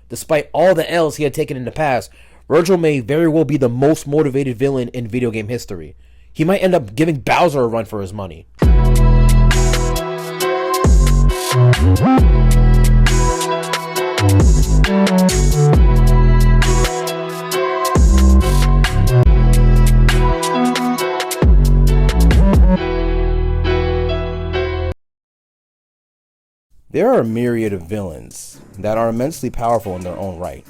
Despite all the L's he had taken in the past, Vergil may very well be the most motivated villain in video game history. He might end up giving Bowser a run for his money. There are a myriad of villains that are immensely powerful in their own right.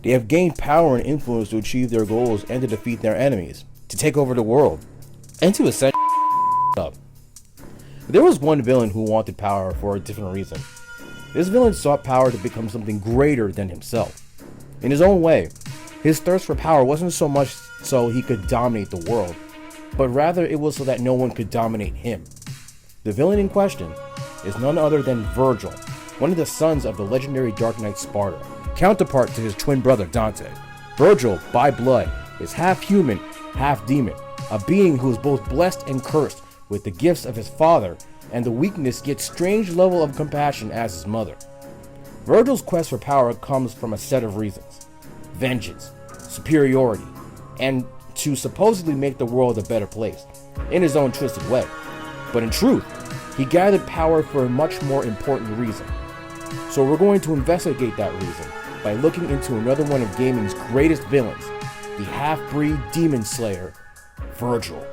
They have gained power and influence to achieve their goals and to defeat their enemies, to take over the world, and to essentially up. There was one villain who wanted power for a different reason. This villain sought power to become something greater than himself. In his own way, his thirst for power wasn't so much so he could dominate the world, but rather it was so that no one could dominate him. The villain in question is none other than Vergil, one of the sons of the legendary Dark Knight Sparda, counterpart to his twin brother Dante. Vergil, by blood, is half human, half demon, a being who is both blessed and cursed with the gifts of his father and the weakness yet strange level of compassion as his mother. Vergil's quest for power comes from a set of reasons: vengeance, superiority, and to supposedly make the world a better place, in his own twisted way. But in truth, he gathered power for a much more important reason. So we're going to investigate that reason by looking into another one of gaming's greatest villains, the half-breed demon slayer, Vergil.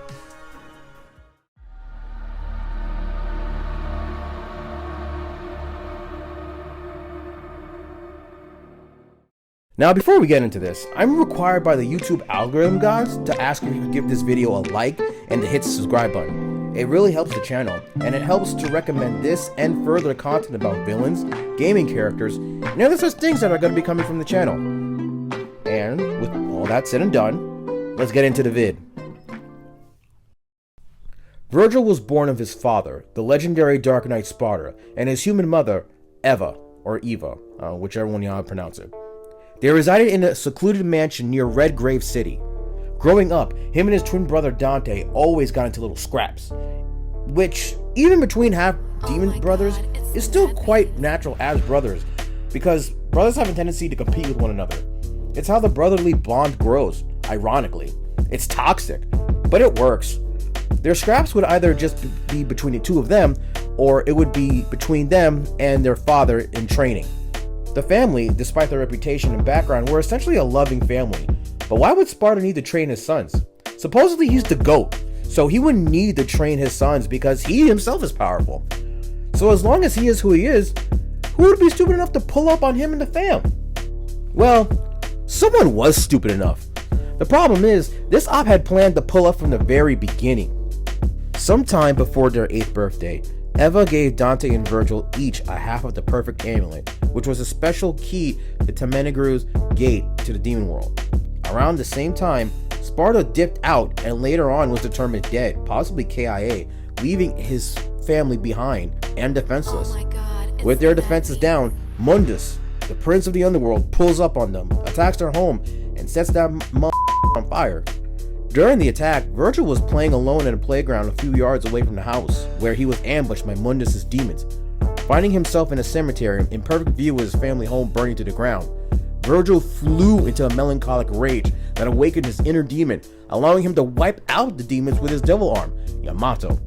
Now, before we get into this, I'm required by the YouTube algorithm gods to ask if you could give this video a like and to hit the subscribe button. It really helps the channel, and it helps to recommend this and further content about villains, gaming characters, and other such things that are going to be coming from the channel. And with all that said and done, let's get into the vid. Vergil was born of his father, the legendary Dark Knight Sparda, and his human mother, Eva, or Eva, whichever one y'all pronounce it. They resided in a secluded mansion near Redgrave City. Growing up, him and his twin brother Dante always got into little scraps, which, even between half-demon brothers, is still quite natural as brothers, because brothers have a tendency to compete with one another. It's how the brotherly bond grows, ironically. It's toxic, but it works. Their scraps would either just be between the two of them, or it would be between them and their father in training. The family, despite their reputation and background, were essentially a loving family. But why would Sparda need to train his sons? Supposedly he's the GOAT, so he wouldn't need to train his sons because he himself is powerful. So as long as he is who he is, who would be stupid enough to pull up on him and the fam? Well, someone was stupid enough. The problem is, this op had planned to pull up from the very beginning. Sometime before their 8th birthday, Eva gave Dante and Vergil each a half of the perfect amulet, which was a special key to Temenegru's gate to the demon world. Around the same time, Sparda dipped out and later on was determined dead, possibly KIA, leaving his family behind and defenseless. With their defenses down, Mundus, the prince of the underworld, pulls up on them, attacks their home, and sets that on fire. During the attack, Vergil was playing alone at a playground a few yards away from the house, where he was ambushed by Mundus' demons. Finding himself in a cemetery in perfect view with his family home burning to the ground, Vergil flew into a melancholic rage that awakened his inner demon, allowing him to wipe out the demons with his devil arm, Yamato.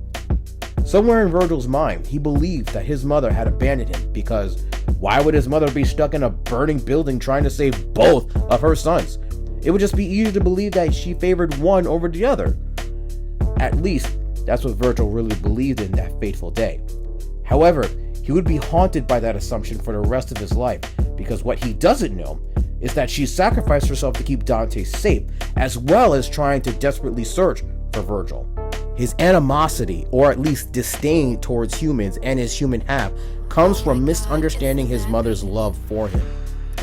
Somewhere in Vergil's mind, he believed that his mother had abandoned him because why would his mother be stuck in a burning building trying to save both of her sons? It would just be easy to believe that she favored one over the other. At least, that's what Vergil really believed in that fateful day. However, he would be haunted by that assumption for the rest of his life, because what he doesn't know is that she sacrificed herself to keep Dante safe, as well as trying to desperately search for Vergil. His animosity, or at least disdain towards humans and his human half, comes from misunderstanding his mother's love for him.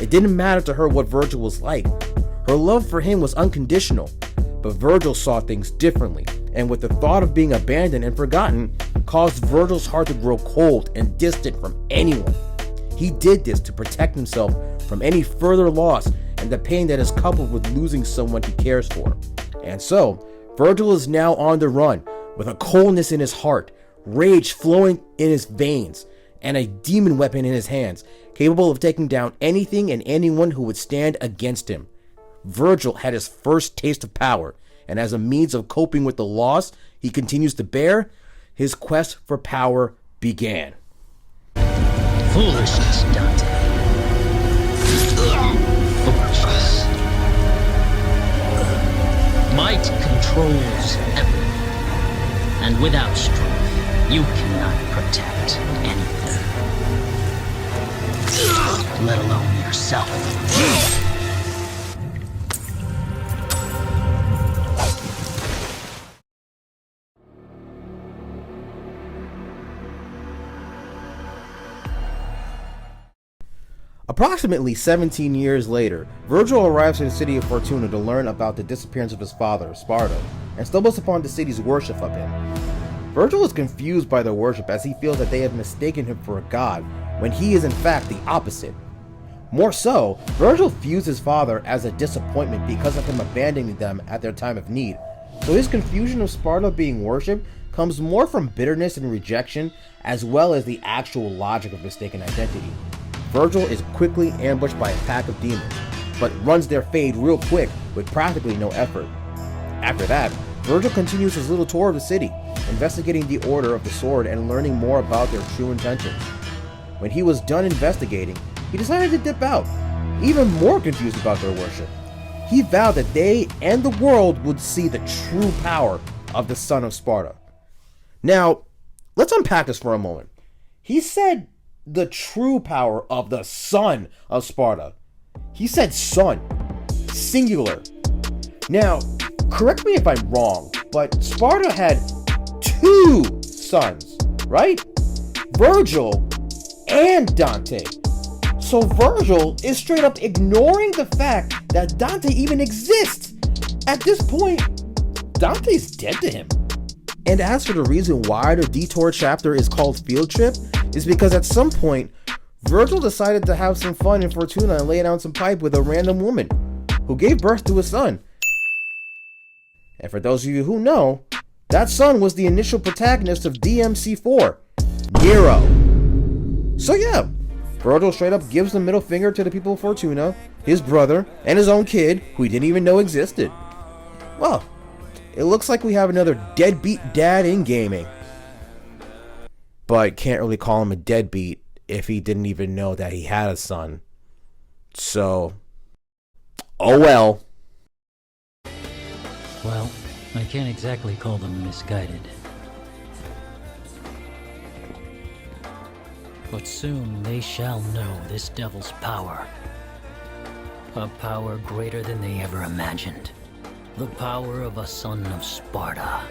It didn't matter to her what Vergil was like. Her love for him was unconditional, but Vergil saw things differently, and with the thought of being abandoned and forgotten, caused Vergil's heart to grow cold and distant from anyone. He did this to protect himself from any further loss and the pain that is coupled with losing someone he cares for. And so, Vergil is now on the run, with a coldness in his heart, rage flowing in his veins, and a demon weapon in his hands, capable of taking down anything and anyone who would stand against him. Vergil had his first taste of power, and as a means of coping with the loss he continues to bear, his quest for power began. Foolishness, Dante. Foolishness. Might controls everything, and without strength, you cannot protect anything, let alone yourself. Approximately 17 years later, Vergil arrives in the city of Fortuna to learn about the disappearance of his father, Sparda, and stumbles upon the city's worship of him. Vergil is confused by their worship as he feels that they have mistaken him for a god, when he is in fact the opposite. More so, Vergil views his father as a disappointment because of him abandoning them at their time of need, so his confusion of Sparda being worshipped comes more from bitterness and rejection, as well as the actual logic of mistaken identity. Vergil is quickly ambushed by a pack of demons, but runs their fade real quick with practically no effort. After that, Vergil continues his little tour of the city, investigating the Order of the Sword and learning more about their true intentions. When he was done investigating, he decided to dip out, even more confused about their worship. He vowed that they and the world would see the true power of the son of Sparda. Now, let's unpack this for a moment. He said the true power of the son of Sparda. He said son, singular. Now, correct me if I'm wrong, but Sparda had 2 sons, right? Vergil and Dante. So Vergil is straight up ignoring the fact that Dante even exists. At this point, Dante's dead to him. And as for the reason why the Detour chapter is called Field Trip, is because at some point, Vergil decided to have some fun in Fortuna and lay down some pipe with a random woman who gave birth to a son. And for those of you who know, that son was the initial protagonist of DMC4, Nero. So yeah, Vergil straight up gives the middle finger to the people of Fortuna, his brother, and his own kid, who he didn't even know existed. Well, it looks like we have another deadbeat dad in gaming. But can't really call him a deadbeat if he didn't even know that he had a son. So, oh well. Well, I can't exactly call them misguided. But soon they shall know this devil's power. A power greater than they ever imagined. The power of a son of Sparda.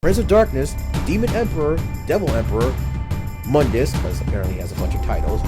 Prince of Darkness, Demon Emperor, Devil Emperor, Mundus, because apparently he has a bunch of titles.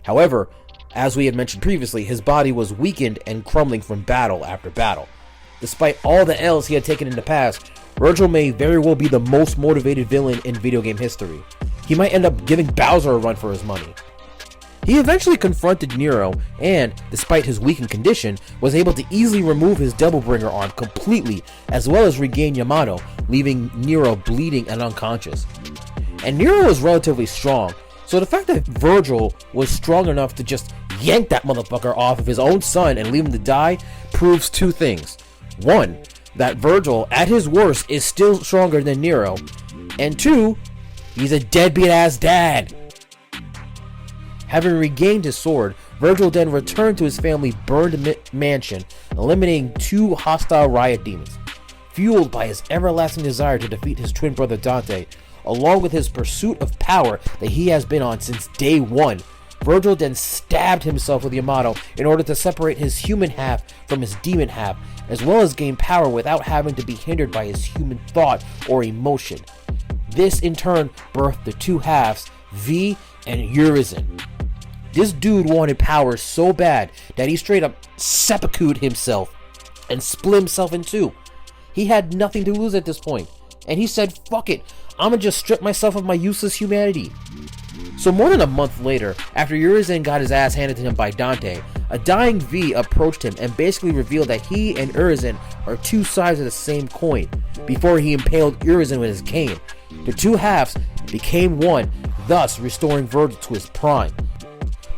However, as we had mentioned previously, his body was weakened and crumbling from battle after battle. Despite all the L's he had taken in the past, Vergil may very well be the most motivated villain in video game history. He might end up giving Bowser a run for his money. He eventually confronted Nero and, despite his weakened condition, was able to easily remove his Devilbringer arm completely, as well as regain Yamato, leaving Nero bleeding and unconscious. And Nero was relatively strong, so the fact that Vergil was strong enough to just yank that motherfucker off of his own son and leave him to die proves two things. One, that Vergil, at his worst, is still stronger than Nero, and two, he's a deadbeat ass dad. Having regained his sword, Vergil then returned to his family burned mansion, eliminating two hostile riot demons. Fueled by his everlasting desire to defeat his twin brother Dante, along with his pursuit of power that he has been on since day one, Vergil then stabbed himself with Yamato in order to separate his human half from his demon half, as well as gain power without having to be hindered by his human thought or emotion. This in turn birthed the two halves, V and Urizen. This dude wanted power so bad that he straight up seppuku'd himself and split himself in two. He had nothing to lose at this point, and he said, fuck it, I'ma just strip myself of my useless humanity. So more than a month later, after Urizen got his ass handed to him by Dante, a dying V approached him and basically revealed that he and Urizen are two sides of the same coin, before he impaled Urizen with his cane. The two halves became one, thus restoring Vergil to his prime.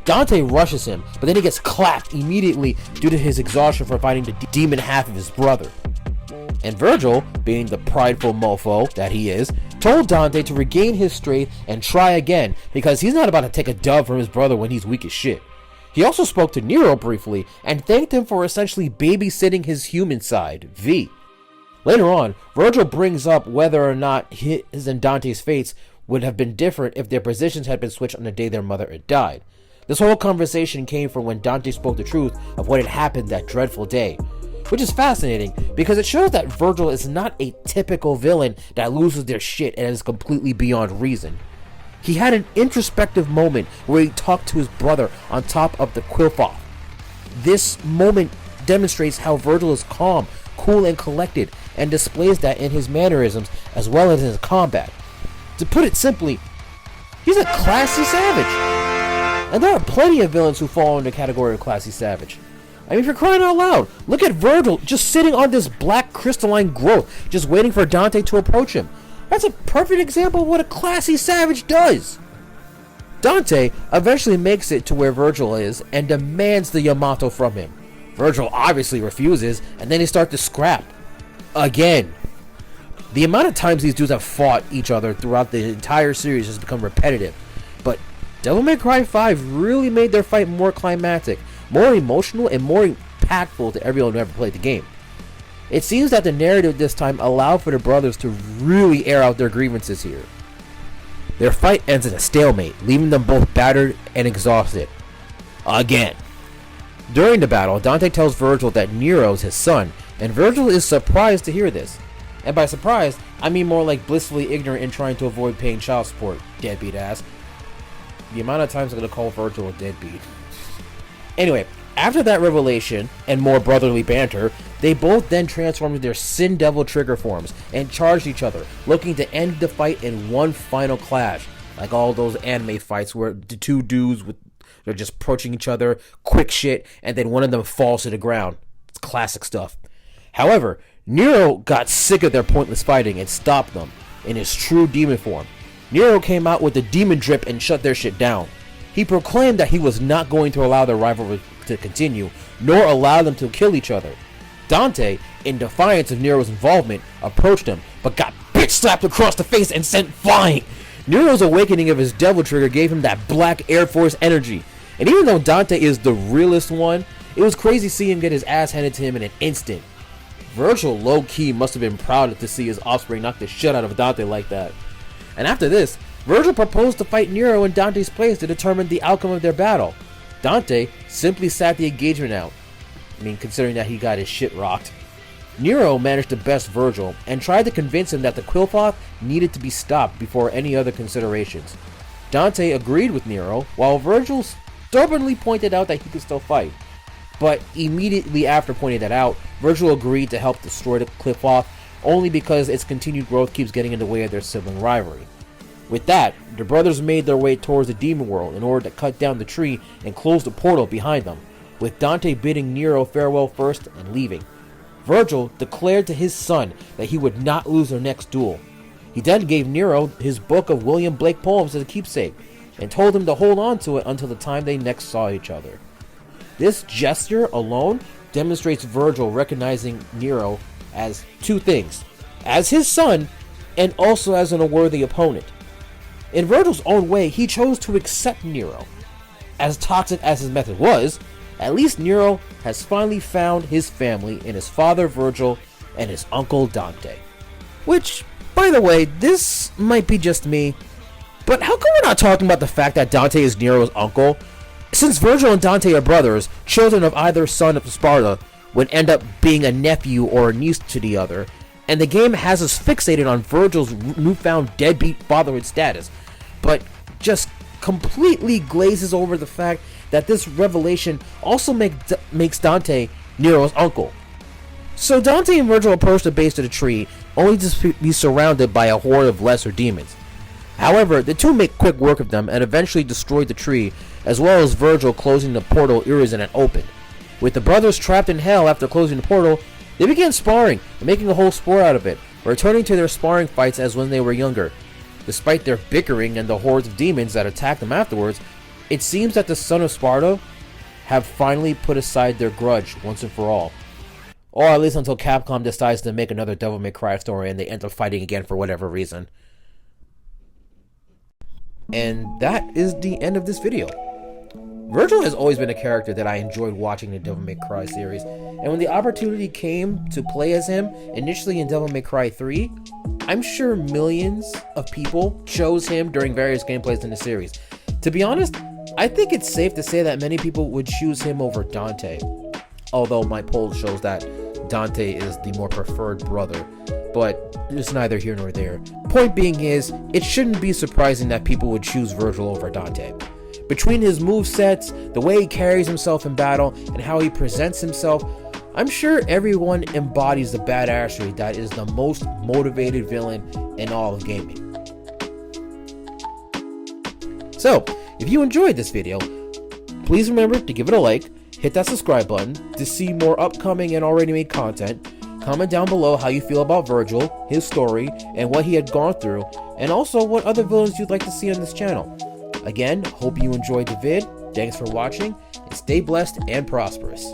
Dante rushes him, but then he gets clapped immediately due to his exhaustion from fighting the demon half of his brother. And Vergil, being the prideful mofo that he is, told Dante to regain his strength and try again, because he's not about to take a dub from his brother when he's weak as shit. He also spoke to Nero briefly and thanked him for essentially babysitting his human side, V. Later on, Vergil brings up whether or not his and Dante's fates would have been different if their positions had been switched on the day their mother had died. This whole conversation came from when Dante spoke the truth of what had happened that dreadful day, which is fascinating because it shows that Vergil is not a typical villain that loses their shit and is completely beyond reason. He had an introspective moment where he talked to his brother on top of the Qliphoth. This moment demonstrates how Vergil is calm, cool, and collected, and displays that in his mannerisms as well as in his combat. To put it simply, he's a classy savage. And there are plenty of villains who fall in the category of classy savage. I mean, for crying out loud, look at Vergil just sitting on this black crystalline growth, just waiting for Dante to approach him. That's a perfect example of what a classy savage does. Dante eventually makes it to where Vergil is and demands the Yamato from him. Vergil obviously refuses, and then they start to scrap. Again. The amount of times these dudes have fought each other throughout the entire series has become repetitive, but Devil May Cry 5 really made their fight more climactic, more emotional, and more impactful to everyone who ever played the game. It seems that the narrative this time allowed for the brothers to really air out their grievances here. Their fight ends in a stalemate, leaving them both battered and exhausted. Again. During the battle, Dante tells Vergil that Nero is his son, and Vergil is surprised to hear this. And by surprised, I mean more like blissfully ignorant and trying to avoid paying child support, deadbeat ass. The amount of times I'm going to call Vergil a deadbeat. Anyway, after that revelation and more brotherly banter, they both then transformed into their Sin Devil trigger forms and charged each other, looking to end the fight in one final clash, like all those anime fights where the two dudes they're just approaching each other, quick shit, and then one of them falls to the ground. It's classic stuff. However, Nero got sick of their pointless fighting and stopped them in his true demon form. Nero came out with the demon drip and shut their shit down. He proclaimed that he was not going to allow their rivalry to continue, nor allow them to kill each other. Dante, in defiance of Nero's involvement, approached him, but got bitch slapped across the face and sent flying. Nero's awakening of his devil trigger gave him that black Air Force energy. And even though Dante is the realest one, it was crazy seeing him get his ass handed to him in an instant. Vergil low-key must have been proud to see his offspring knock the shit out of Dante like that. And after this, Vergil proposed to fight Nero in Dante's place to determine the outcome of their battle. Dante simply sat the engagement out. I mean, considering that he got his shit rocked. Nero managed to best Vergil and tried to convince him that the Qliphoth needed to be stopped before any other considerations. Dante agreed with Nero, while Vergil stubbornly pointed out that he could still fight. But immediately after pointing that out, Vergil agreed to help destroy the Qliphoth only because its continued growth keeps getting in the way of their sibling rivalry. With that, the brothers made their way towards the demon world in order to cut down the tree and close the portal behind them, with Dante bidding Nero farewell first and leaving. Vergil declared to his son that he would not lose their next duel. He then gave Nero his book of William Blake poems as a keepsake, and told him to hold on to it until the time they next saw each other. This gesture alone demonstrates Vergil recognizing Nero as two things: as his son, and also as an unworthy opponent. In Vergil's own way, he chose to accept Nero. As toxic as his method was, at least Nero has finally found his family in his father Vergil and his uncle Dante. Which, by the way, this might be just me, but how come we're not talking about the fact that Dante is Nero's uncle? Since Vergil and Dante are brothers, children of either son of Sparda would end up being a nephew or a niece to the other, and the game has us fixated on Vergil's newfound deadbeat fatherhood status, but just completely glazes over the fact that this revelation also makes Dante Nero's uncle. So Dante and Vergil approach the base of the tree, only to be surrounded by a horde of lesser demons. However, the two make quick work of them and eventually destroy the tree, as well as Vergil closing the portal Irizen had opened. With the brothers trapped in hell after closing the portal, they began sparring and making a whole sport out of it, returning to their sparring fights as when they were younger. Despite their bickering and the hordes of demons that attacked them afterwards, it seems that the Son of Sparda have finally put aside their grudge once and for all. Or at least until Capcom decides to make another Devil May Cry story and they end up fighting again for whatever reason. And that is the end of this video. Vergil has always been a character that I enjoyed watching in the Devil May Cry series, and when the opportunity came to play as him, initially in Devil May Cry 3, I'm sure millions of people chose him during various gameplays in the series. To be honest, I think it's safe to say that many people would choose him over Dante, although my poll shows that Dante is the more preferred brother, but it's neither here nor there. Point being is, it shouldn't be surprising that people would choose Vergil over Dante. Between his movesets, the way he carries himself in battle, and how he presents himself, I'm sure everyone embodies the badassery that is the most motivated villain in all of gaming. So, if you enjoyed this video, please remember to give it a like, hit that subscribe button to see more upcoming and already made content. Comment down below how you feel about Vergil, his story, and what he had gone through, and also what other villains you'd like to see on this channel. Again, hope you enjoyed the vid, thanks for watching, and stay blessed and prosperous.